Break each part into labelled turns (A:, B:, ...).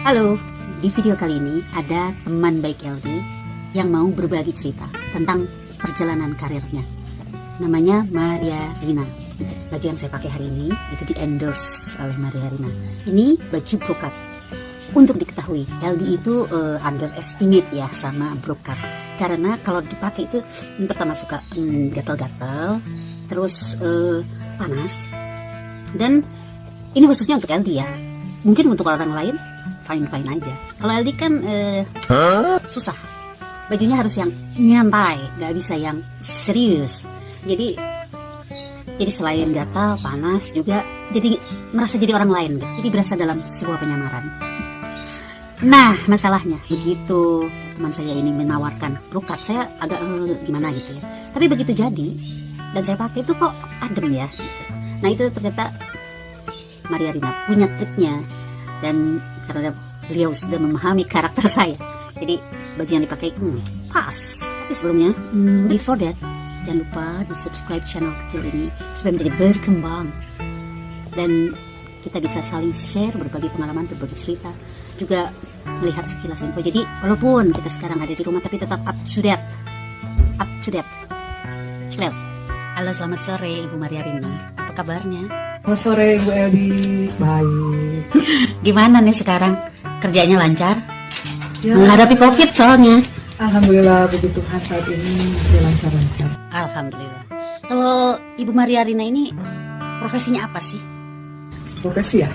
A: Halo, di video kali ini ada teman baik LD yang mau berbagi cerita tentang perjalanan karirnya. Namanya Maria Rina. Baju yang saya pakai hari ini itu di endorse oleh Maria Rina. Ini baju brokat. Untuk diketahui, LD itu underestimate ya sama brokat. Karena kalau dipakai itu pertama suka gatal-gatal, terus panas. Dan ini khususnya untuk LD ya. Mungkin untuk orang lain fine-fine aja. Kalau LD kan susah. Bajunya harus yang nyantai, gak bisa yang serius. Jadi selain gatal, panas juga jadi merasa jadi orang lain. Jadi berasa dalam sebuah penyamaran. Nah, masalahnya begitu teman saya ini menawarkan brokat, saya agak gimana gitu ya. Tapi begitu jadi dan saya pakai itu kok adem ya. Gitu. Nah itu ternyata Maria Rina punya triknya, dan karena beliau sudah memahami karakter saya, jadi baju yang dipakai pas. Tapi sebelumnya, before that, jangan lupa di subscribe channel kecil ini supaya menjadi berkembang dan kita bisa saling share, berbagi pengalaman, berbagi cerita, juga melihat sekilas info. Jadi walaupun kita sekarang ada di rumah tapi tetap up to date. Keren. Halo, selamat sore Ibu Maria Rina. Apa kabarnya?
B: Selamat sore Ibu Eldi. Baik.
A: Gimana nih sekarang? Kerjanya lancar?
B: Ya,
A: menghadapi COVID soalnya.
B: Alhamdulillah puji Tuhan saat ini masih lancar-lancar.
A: Alhamdulillah. Kalau Ibu Maria Rina ini profesinya apa sih?
B: Profesi ya?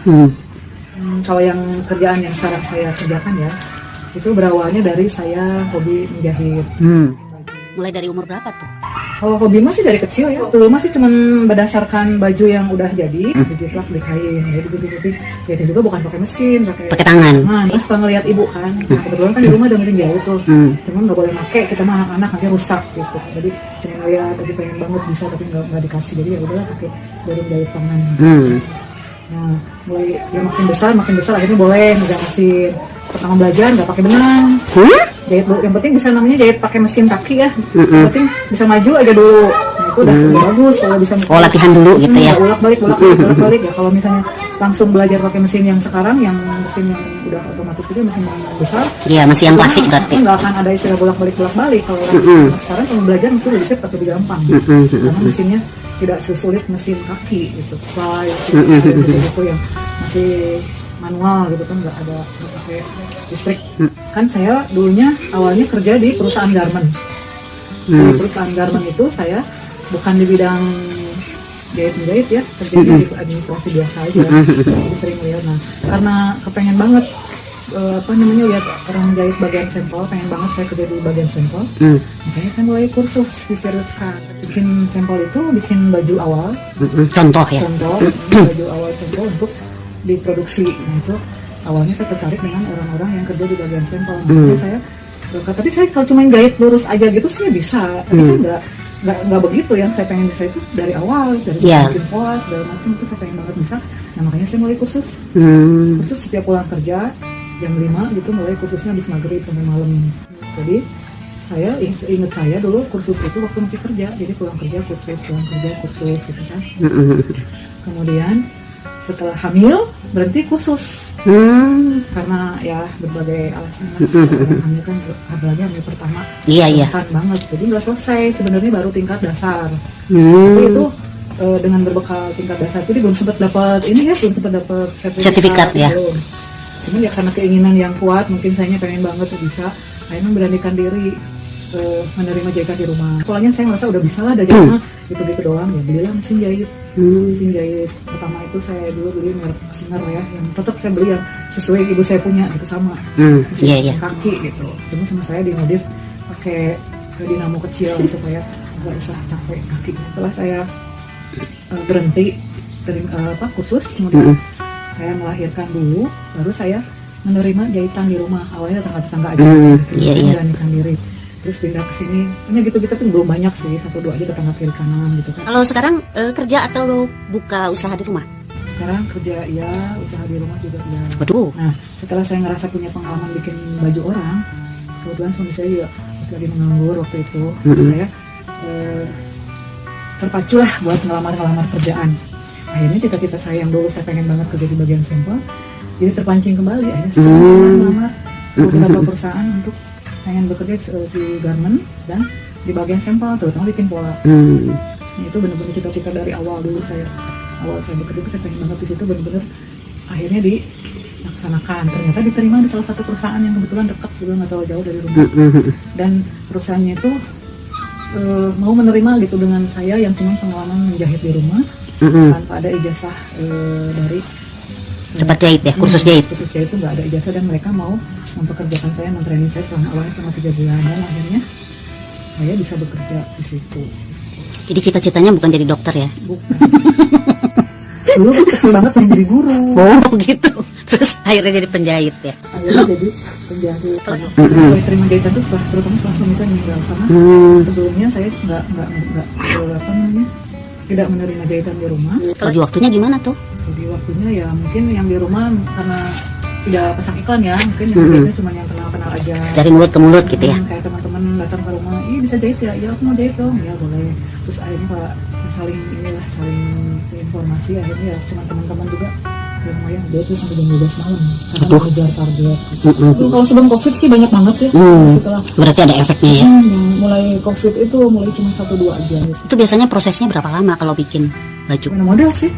B: Kalau yang kerjaan yang sekarang saya kerjakan ya, itu berawalnya dari saya hobi menjahit.
A: Mulai dari umur berapa tuh?
B: Kalau hobi masih dari kecil ya. Dulu masih cuman berdasarkan baju yang udah jadi, dijiplak di kain. Jadi begitu jahitnya juga bukan pakai mesin, pakai
A: tangan.
B: Nah, terus kalau ngeliat ibu kan, nah, kebetulan kan di rumah ada mesin jahit tuh. Cuman nggak boleh pakai, kita mah anak-anak nanti rusak gitu. Jadi cuma ngeliat, tapi pengen banget bisa, tapi nggak dikasih. Jadi ya udahlah pakai jarum jahit tangan. Nah, mulai ya makin besar akhirnya boleh megang mesin. Pertama belajar nggak pakai benang. Jahit dulu, yang penting bisa namanya jahit pakai mesin kaki ya. Yang penting bisa maju aja dulu. Nah, itu udah bagus kalau bisa.
A: Latihan dulu gitu ya.
B: Bolak balik ya. Kalau misalnya langsung belajar pakai mesin yang sekarang, yang mesin yang udah otomatis juga, mesin yang besar.
A: Iya, masih yang klasik berarti.
B: Nggak akan ada istilah bolak balik. Kalau orang sekarang kalau belajar itu udah bisa lebih gampang. Karena mesinnya tidak sesulit mesin kaki gitu. Itu yang masih manual gitu kan, nggak pakai listrik. Kan saya dulunya awalnya kerja di perusahaan garment. Di perusahaan garment itu saya bukan di bidang jahit ya, kerjanya di administrasi biasa aja. Jadi sering lihat. Nah, karena kepengen banget lihat orang jahit bagian sampel, pengen banget saya kerja di bagian sampel. Makanya saya mulai kursus, diseriuskan. Bikin sampel itu, bikin baju awal.
A: Contoh ya.
B: Baju awal contoh untuk diproduksi. Nah itu awalnya saya tertarik dengan orang-orang yang kerja di bagian sampel. Makanya saya tapi saya kalau cuma jahit lurus aja gitu saya bisa. Tapi kan nggak begitu. Yang saya pengen bisa itu dari awal, dari bikin pola segala macam itu saya pengen banget bisa. Nah makanya saya mulai kursus. Kursus setiap pulang kerja jam 5 gitu, mulai kursusnya habis maghrib sampai malam. Jadi saya ingat saya dulu kursus itu waktu masih kerja. Jadi pulang kerja kursus gitu kan. Kemudian setelah hamil berhenti kursus karena ya berbagai alasan. Hamil kan apalagi hamil pertama, kan banget, jadi nggak selesai sebenarnya, baru tingkat dasar. Tapi itu dengan berbekal tingkat dasar itu belum sempat dapat sertifikat ya. Cuman ya karena keinginan yang kuat, mungkin saya pengen banget bisa, akhirnya beranikan diri menerima jahitan di rumah. Soalnya saya merasa udah bisa lah, ada jahitan gitu doang, ya belilah mesin jahit. Mesin jahit pertama itu saya dulu beli merek Singer ya, yang tetap saya beli yang sesuai ibu saya punya gitu, sama mesin kaki gitu. Cuma sama saya dimodif pakai dinamo kecil supaya nggak usah capek kaki. Setelah saya berhenti kursus, kemudian saya melahirkan dulu, baru saya menerima jahitan di rumah. Awalnya tetangga aja, beranikan diri. Terus pindah ke sini, hanya gitu-gitu tuh belum banyak sih, 1-2 aja tetangga kiri kanan gitu kan.
A: Kalau sekarang kerja atau buka usaha di rumah?
B: Sekarang kerja ya, usaha di rumah juga ya.
A: Waduh.
B: Nah, setelah saya ngerasa punya pengalaman bikin baju orang, kebetulan suami saya juga pas lagi menganggur waktu itu, saya terpacu lah buat ngelamar kerjaan. Akhirnya cita-cita saya yang dulu saya pengen banget kerja di bagian sampel, jadi terpancing kembali akhirnya saya melamar beberapa perusahaan untuk pengen bekerja di garment dan di bagian sampel, terutama bikin pola. Itu benar-benar cita-cita dari awal dulu saya bekerja itu saya pengen banget di situ, benar-benar akhirnya dilaksanakan. Ternyata diterima di salah satu perusahaan yang kebetulan dekat juga, nggak terlalu jauh dari rumah. Dan perusahaannya itu mau menerima gitu dengan saya yang cuma pengalaman menjahit di rumah tanpa ada ijazah dari
A: Cepat jahit ya, kursus jahit.
B: Kursus jahit itu nggak ada ijazah, dan mereka mau mempekerjakan saya, mentraining saya awalnya selama 3 bulan, dan akhirnya saya bisa bekerja di situ.
A: Jadi cita-citanya bukan jadi dokter ya?
B: Bukan. Dulu tuh kecil banget pengen jadi guru.
A: Oh gitu. Terus akhirnya jadi penjahit ya?
B: Akhirnya jadi penjahit. Saya terima jahitan itu terutama setelah suami saya meninggal, karena sebelumnya saya nggak tidak menerima jahitan di rumah.
A: Bagi waktunya gimana tuh?
B: Jadi waktunya ya mungkin yang di rumah karena tidak pasang iklan ya, mungkin yang jahitnya cuma yang kenal-kenal aja.
A: Dari mulut ke mulut gitu ya?
B: Kayak teman-teman datang ke rumah, ih bisa jahit ya? Ya aku mau jahit dong. Ya boleh. Terus akhirnya Pak saling informasi, akhirnya ya cuma teman-teman juga yang lumayan dia tuh sampai jam 12 malam karena mengejar target. Kalau sebelum COVID sih banyak banget ya. Setelah
A: berarti ada efeknya ya?
B: Mulai COVID itu mulai cuma 1-2 aja. Gitu.
A: Itu biasanya prosesnya berapa lama kalau bikin baju?
B: Mana modal sih?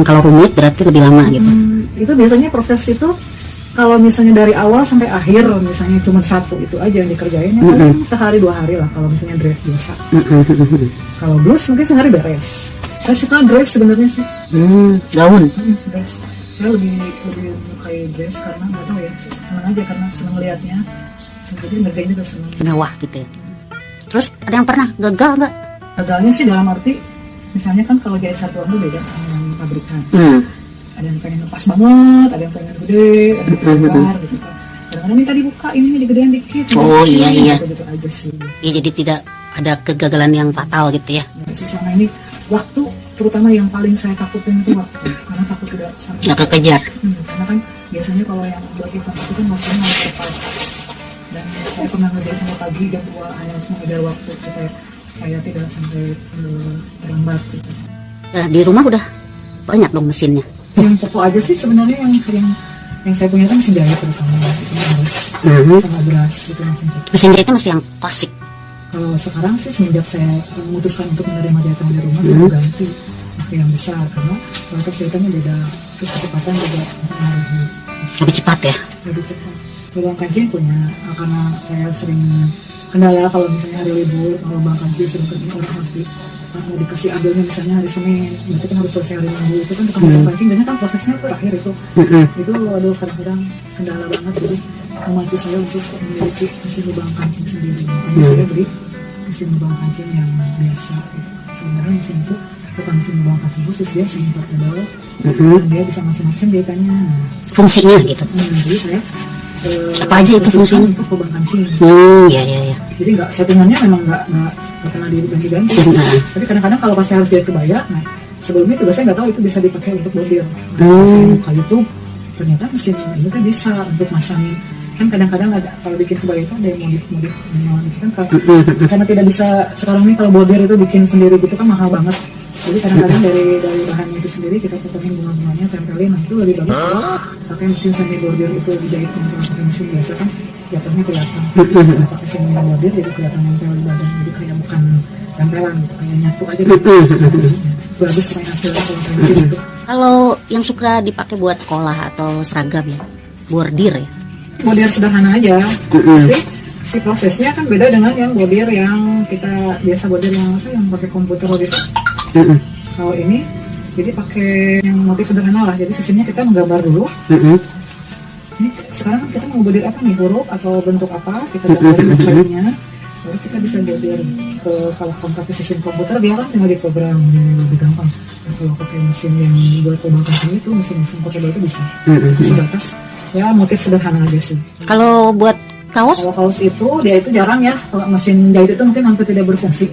A: Kalau rumit berarti lebih lama gitu?
B: Itu biasanya proses itu kalau misalnya dari awal sampai akhir misalnya cuma 1 itu aja yang dikerjain ya paling sehari 2 hari lah kalau misalnya dress biasa. Kalau blouse mungkin sehari beres. Saya suka dress sebenarnya sih.
A: Gaun.
B: Dress. Saya lebih menyukai dress karena nggak tahu ya, senang aja karena senang liatnya. Jadi ngerjain juga senang.
A: Mewah gitu ya. Terus ada yang pernah gagal nggak?
B: Gagalnya sih dalam arti misalnya kan kalau jahit satuan itu beda sama yang pabrikan. Ada yang pengen lepas banget, ada yang pengen gede, ada yang pengen lebar gitu kan. Kadang-kadang minta dibuka, ini digedean dikit.
A: Oh iya.
B: Gitu aja sih.
A: Ya, jadi tidak ada kegagalan yang fatal gitu ya?
B: Selama ini waktu, terutama yang paling saya takutin itu waktu, karena takut tidak sampai.
A: Nggak kekejar.
B: Karena kan biasanya kalau yang bagi event itu kan waktunya harus tepat. Dan saya pernah ngerjain sampai pagi jam 2 hanya untuk mengejar waktu supaya saya tidak sampai terlambat gitu.
A: Di rumah udah banyak dong mesinnya?
B: Yang pokok aja sih sebenarnya yang saya punya kan mesin jahit terutama sama beras itu
A: mesin jahitnya masih yang klasik?
B: Kalau sekarang sih semenjak saya memutuskan untuk menerima jahitan di rumah saya ganti pakai yang besar karena batas jahitannya beda, terus kecepatan juga mempengaruhi.
A: Lebih cepat ya? Lebih
B: cepat. Lubang kancing punya, karena saya sering kendala kalau misalnya hari libur lubang kancing sebenarnya orang harus mau dikasih ambilnya misalnya hari Senin, berarti kan harus selesai hari Minggu, itu kan tukang pancing dan kan prosesnya ke akhir itu aduh kadang-kadang kendala banget, jadi memacu saya untuk memiliki mesin lubang kancing sendiri. Saya beli mesin lubang kancing yang biasa gitu. Sebenarnya mesin itu bukan mesin lubang kancing khusus, dia simple pedal dan dia bisa macam-macam jahitannya.
A: Fungsinya gitu?
B: Jadi saya
A: apa aja itu fungsinya?
B: Untuk lubang kancing.
A: Iya.
B: Jadi settingannya memang nggak pernah diganti-ganti. Tapi kadang-kadang kalau pas saya harus jahit kebaya, nah sebelumnya juga saya nggak tahu itu bisa dipakai untuk bordir. Saya buka YouTube, ternyata mesin ini kan bisa untuk masangin. Kan kadang-kadang ada kalau bikin kebaya itu ada yang modif kan karena tidak bisa sekarang ini kalau bordir itu bikin sendiri gitu kan mahal banget. Jadi kadang-kadang dari bahannya itu sendiri kita potongin bunga-bunganya, tempelin, nah itu lebih bagus kalau pakai mesin semi bordir itu dijahit untuk pakai mesin biasa kan jatuhnya kelihatan. Pakai semi bordir jadi kelihatan nempel di badan, jadi kayak bukan tempelan gitu, kayak nyatu aja gitu. Bagus kayak hasilnya kalau kayak mesin itu.
A: Kalau yang suka dipakai buat sekolah atau seragam ya, bordir ya?
B: Bordir sederhana aja, tapi si prosesnya kan beda dengan yang bordir yang kita biasa bordir yang pakai komputer gitu. Kalau ini jadi pakai yang motif sederhana lah, jadi sistemnya kita menggambar dulu. Ini sekarang kita mau bordir apa nih, huruf atau bentuk apa, kita gambarin detailnya, baru kita bisa bordir ke kalau pakai sistem komputer dia kan tinggal diprogram, lebih gampang. Nah, kalau pakai mesin yang buat lubang kancing itu mesin portable itu bisa sebatas ya motif sederhana aja sih.
A: Kalau buat kaos?
B: Kalau kaos itu dia itu jarang ya, kalau mesin jahit itu mungkin hampir tidak berfungsi.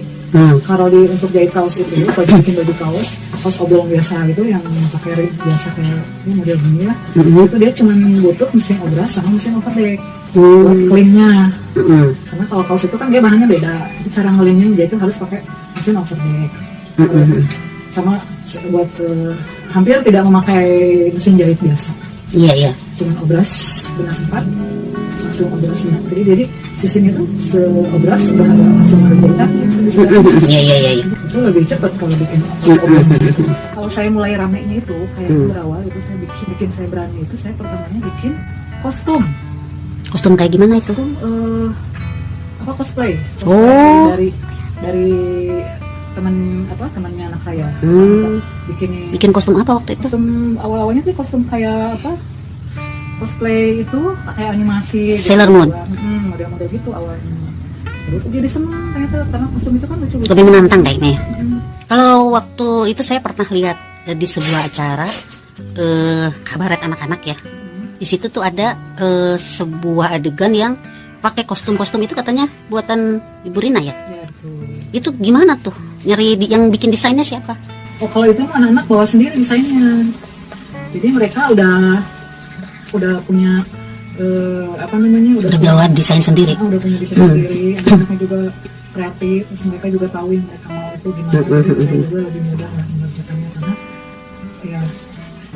B: Kalau untuk jahit kaos itu, kalau bikin baju kaos oblong biasa itu yang pakai ring biasa kayak ini model gini ya, itu dia cuma butuh mesin obras sama mesin overdeck buat cleannya. Karena kalau kaos itu kan dia bahannya beda, itu cara ngelinnya dia itu harus pakai mesin overdeck. Sama buat hampir tidak memakai mesin jahit biasa.
A: Iya, iya.
B: Cuma obras benang 4, langsung obras benang 3. Jadi sistemnya tuh seobras udah ada langsung ada jahitannya.
A: Iya, iya, iya.
B: Itu lebih cepat kalau bikin obras gitu. Kalau saya mulai ramenya itu kayak berawal itu saya bikin saya berani itu saya pertamanya bikin kostum.
A: Kostum kayak gimana itu?
B: Kostum cosplay
A: Oh.
B: dari temannya anak saya.
A: Bikin kostum apa waktu itu?
B: Kostum awalnya sih kostum kayak cosplay itu kayak animasi
A: Sailor Moon.
B: Model-model gitu awalnya. Terus jadi seneng ternyata karena kostum itu kan lucu.
A: Lebih menantang kayaknya ya. Kalau waktu itu saya pernah lihat di sebuah acara kabaret anak-anak ya. Di situ tuh ada sebuah adegan yang pakai kostum-kostum itu katanya buatan Ibu Rina ya.
B: Ya,
A: Itu gimana tuh? Yang bikin desainnya siapa?
B: Oh, kalau itu anak-anak bawa sendiri desainnya. Jadi mereka udah punya udah
A: bawa desain sendiri.
B: Udah punya desain sendiri. Anak-anaknya juga kreatif, terus mereka juga tahu yang mereka mau itu gimana. Jadi saya juga lebih mudah lah mengerjakannya karena ya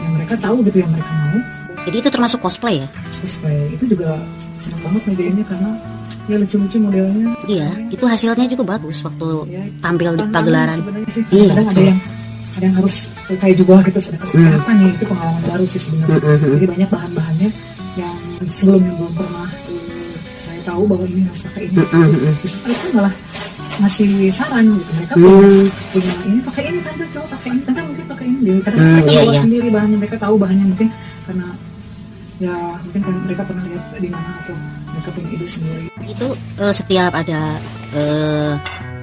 B: yang mereka tahu gitu yang mereka mau.
A: Jadi itu termasuk cosplay ya?
B: Cosplay itu juga senang banget modelnya karena ya lucu-lucu modelnya.
A: Iya, itu hasilnya juga bagus waktu
B: Ya,
A: tampil di pagelaran.
B: Sih,
A: Iya.
B: kadang ada yang harus kayak juga gitu. Apa nih itu pengalaman baru sih sebenarnya. Jadi banyak bahan-bahannya yang sebelumnya belum pernah saya tahu bahwa ini harus pakai ini. Terus mereka malah ngasih saran gitu. Mereka punya ini pakai ini tante, coba pakai ini tante, mungkin pakai ini. Kadang mereka bawa sendiri bahannya, mereka tahu bahannya mungkin karena ya mungkin mereka pernah lihat di mana atau mereka punya ide sendiri.
A: Itu setiap ada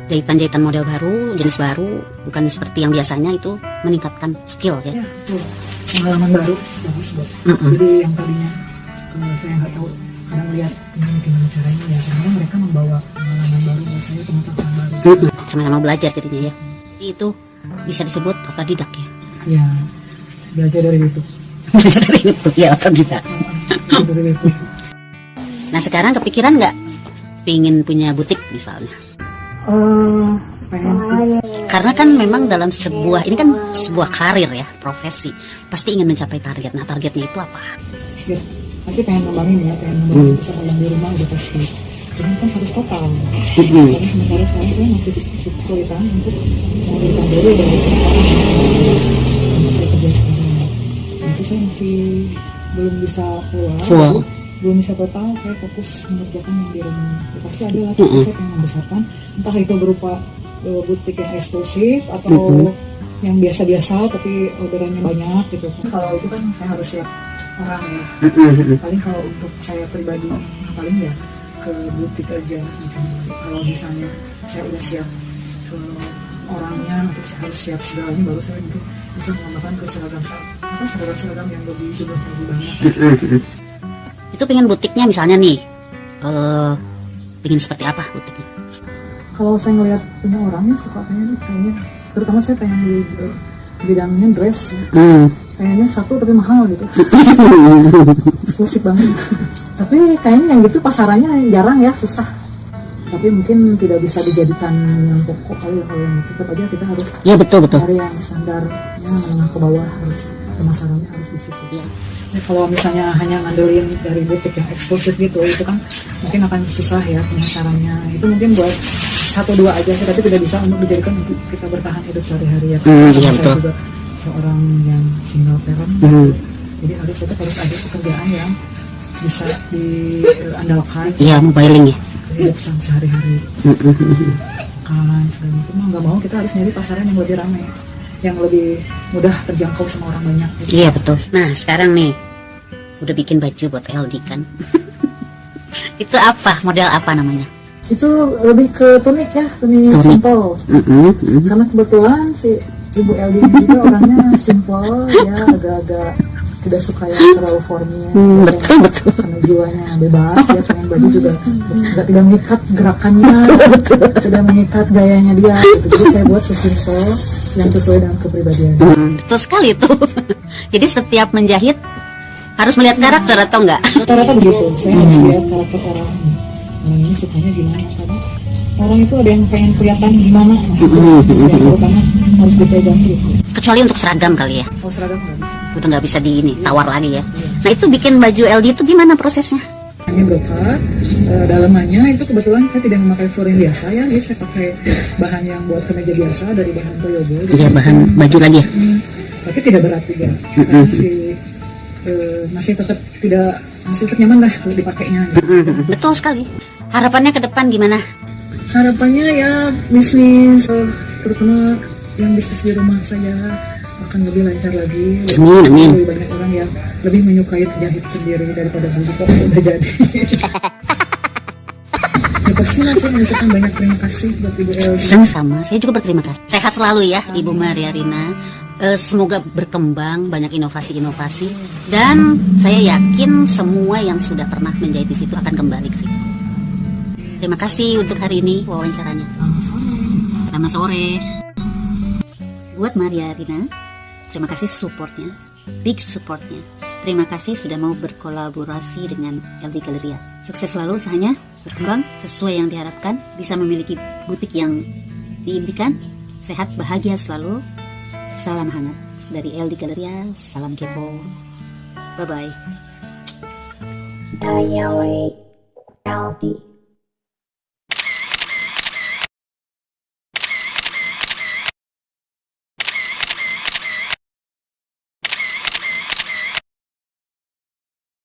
A: jahitan-jahitan model baru, jenis baru, bukan seperti yang biasanya, itu meningkatkan skill ya.
B: Ya, betul. Pengalaman baru bagus buat. Jadi yang tadinya saya nggak tahu, kadang lihat ini gimana caranya ya, karena mereka membawa pengalaman baru buat saya, pengetahuan baru.
A: Sama-sama belajar jadinya ya. Itu bisa disebut otodidak ya.
B: Ya, belajar dari YouTube.
A: Belajar dari YouTube ya, otodidak.
B: Belajar dari YouTube.
A: Nah sekarang kepikiran nggak pingin punya butik misalnya?
B: Pengen sih.
A: Karena kan memang dalam ini kan sebuah karir ya, profesi, pasti ingin mencapai target. Nah targetnya itu apa?
B: Ya, pasti pengen ngembangin ya, pengen ngembangin bisa ngembang di rumah udah pasti. Cuman kan harus total. Karena sementara sekarang saya masih kesulitan untuk menghadirkan diri dari tempat saya kerja sekarang. Itu saya masih belum bisa keluar. Belum bisa total, saya fokus mengerjakan yang di rumah. Ya, pasti ada lah, saya pengen membesarkan, entah itu berupa butik yang eksklusif atau yang biasa-biasa tapi orderannya banyak gitu. Kalau itu kan saya harus siap orang ya. Paling kalau untuk saya pribadi, paling ya ke butik aja. Kalau misalnya saya udah siap ke orangnya, untuk saya harus siap segalanya, baru saya mungkin bisa mengembangkan ke seragam yang lebih banyak.
A: Itu pengen butiknya misalnya nih, pengen seperti apa butiknya?
B: Kalau saya ngelihat punya orangnya suka pengen kayaknya, terutama saya pengen di bidangnya dress ya. Pengennya satu tapi mahal gitu. Eksklusif banget. Tapi kayaknya yang gitu pasarannya jarang ya, susah. Tapi mungkin tidak bisa dijadikan yang pokok kali ya, kalau yang tetap aja kita harus
A: betul
B: cari yang standarnya menengah ke bawah, harus pemasarannya harus di situ.
A: Ya.
B: Ya, kalau misalnya hanya ngandelin dari butik yang eksklusif gitu, itu kan mungkin akan susah ya pemasarannya. Itu mungkin buat 1-2 aja sih, tapi tidak bisa untuk dijadikan untuk kita bertahan hidup sehari-hari ya.
A: Iya,
B: saya
A: betul.
B: juga seorang yang single parent, gitu. Jadi harus ada pekerjaan yang bisa diandalkan.
A: Iya, mobiling ya.
B: Hidup sehari-hari. Kan segala macam, nggak mau, kita harus nyari pasaran yang lebih ramai, yang lebih mudah terjangkau sama orang banyak gitu.
A: Iya betul. Nah sekarang nih udah bikin baju buat LD kan. Itu apa, model apa namanya?
B: Itu lebih ke tunik ya, tunik simple. Karena kebetulan si Ibu LD juga orangnya simple ya, agak-agak tidak suka yang terlalu formal.
A: Betul.
B: Karena jiwanya bebas, dia pengen baju juga tidak mengikat gerakannya, tidak mengikat gayanya dia gitu. Jadi saya buat sesimpel yang sesuai dengan kepribadian.
A: Betul sekali tuh. Jadi setiap menjahit harus melihat karakter atau enggak?
B: Rata-rata begitu, saya harus lihat karakter orang. Orang ini sukanya gimana, karena orang itu ada yang pengen kelihatan gimana, yang terutama harus dipegang gitu.
A: Kecuali untuk seragam kali ya.
B: Kalau seragam nggak bisa.
A: Udah nggak bisa di ini tawar lagi ya.
B: Iya.
A: Nah itu bikin baju LD itu gimana prosesnya?
B: Ini brokat, dalamannya itu kebetulan saya tidak memakai florin biasa ya, jadi saya pakai bahan yang buat kemeja biasa dari bahan Toyobo.
A: Iya, bahan baju lagi ya?
B: Tapi tidak berat juga, masih tetap nyaman lah kalau dipakainya.
A: Betul sekali. Harapannya ke depan gimana?
B: Harapannya ya bisnis, terutama yang bisnis di rumah saya akan lebih lancar lagi.
A: Amin.
B: Lebih banyak orang yang lebih menyukai jahit sendiri daripada beli kok udah jadi. Ya pasti lah, saya mengucapkan banyak terima kasih buat Ibu Elsa.
A: Sama-sama, saya juga berterima kasih. Sehat selalu ya Ibu Maria Rina. Semoga berkembang, banyak inovasi-inovasi, dan saya yakin semua yang sudah pernah menjahit di situ akan kembali ke situ. Terima kasih untuk hari ini wawancaranya. Selamat sore. Buat Maria Rina, terima kasih supportnya, big supportnya. Terima kasih sudah mau berkolaborasi dengan LD Galleria. Sukses selalu usahanya, berkembang sesuai yang diharapkan, bisa memiliki butik yang diimpikan, sehat bahagia selalu. Salam hangat dari LD Galleria, salam kepo. Bye-bye.
C: Diary LD.